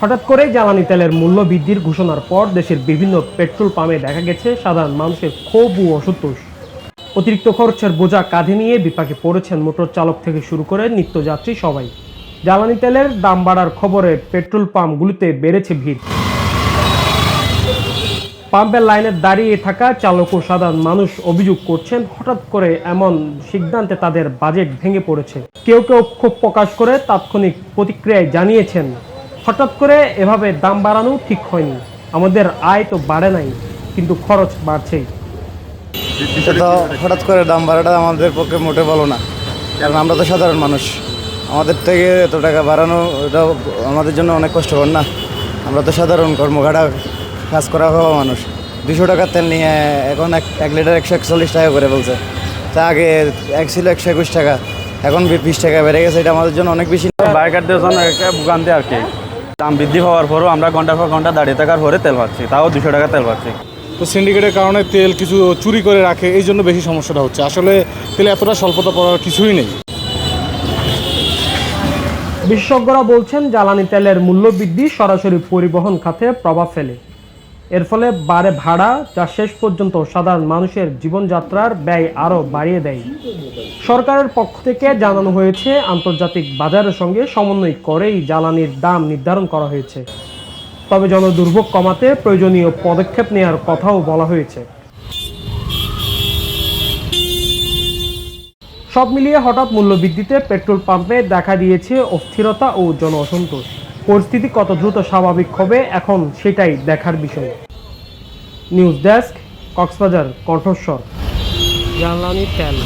হঠাৎ করে জ্বালানি তেলের মূল্য বৃদ্ধির ঘোষণার পর দেশের বিভিন্ন পেট্রোল পাম্পে দেখা গেছে সাধারণ মানুষের ক্ষোভ ও অসন্তোষ। অতিরিক্ত খরচের বোঝা কাঁধে নিয়ে বিপাকে পড়েছেন মোটর চালক থেকে শুরু করে নিত্যযাত্রী সবাই। জ্বালানি তেলের দাম বাড়ার খবরে পেট্রোল পাম্পগুলিতে বেড়েছে ভিড়। পাম্পের লাইনে দাঁড়িয়ে থাকা চালক ও সাধারণ মানুষ অভিযোগ করছেন, হঠাৎ করে এমন সিদ্ধান্তে তাদের বাজেট ভেঙে পড়েছে। কেউ কেউ ক্ষোভ প্রকাশ করে তাৎক্ষণিক প্রতিক্রিয়ায় জানিয়েছেন, হঠাৎ করে এভাবে দাম বাড়ানো ঠিক হয়নি, আমাদের আয় তো বাড়ে নাই, কিন্তু খরচ বাড়ছেই। হঠাৎ করে দাম বাড়াটা আমাদের পক্ষে মোটে ভালো না, কারণ আমরা তো সাধারণ মানুষ। আমাদের থেকে এত টাকা বাড়ানো এটা আমাদের জন্য অনেক কষ্টকর না। আমরা তো সাধারণ কর্মঘাটা কাজ করা হওয়া মানুষ। 200 টাকার তেল নিয়ে এখন এক লিটার 141 টাকা করে বলছে। তা আগে এক ছিল 121 টাকা, এখন 20 টাকা বেড়ে গেছে। এটা আমাদের জন্য অনেক বেশি। বাইকারদের জন্য একটা ভোগান্তি আর কি। দাম বৃদ্ধি হওয়ার পরও আমরা ঘন্টার পর ঘন্টা দাঁড়িয়ে থাকার পরে তেল পাচ্ছি, তাও 200 টাকা তেল পাচ্ছি। তো সিন্ডিকেটের কারণে তেল কিছু চুরি করে রাখে, এই জন্য বেশি সমস্যাটা হচ্ছে। আসলে তেলে এতটা স্বল্পতা পড়ার কিছুই নেই। বিশেষজ্ঞরা বলছেন, জ্বালানি তেলের মূল্য বৃদ্ধি সরাসরি পরিবহন খাতে প্রভাব ফেলে। এর ফলে বাড়ে ভাড়া, যা শেষ পর্যন্ত সাধারণ মানুষের জীবনযাত্রার ব্যয় আরও বাড়িয়ে দেয়। সরকারের পক্ষ থেকে জানানো হয়েছে, আন্তর্জাতিক বাজারের সঙ্গে সমন্বয় করেই জ্বালানির দাম নির্ধারণ করা হয়েছে। তবে জনদুর্ভোগ কমাতে প্রয়োজনীয় পদক্ষেপ নেওয়ার কথাও বলা হয়েছে। সব মিলিয়ে হঠাৎ মূল্যবৃদ্ধিতে পেট্রোল পাম্পে দেখা দিয়েছে অস্থিরতা ও জন অসন্তোষ। পরিস্থিতি কত দ্রুত স্বাভাবিক হবে এখন সেটাই দেখার বিষয়। নিউজ ডেস্ক, কক্সবাজার কণ্ঠস্বর। জ্বালানি তেল।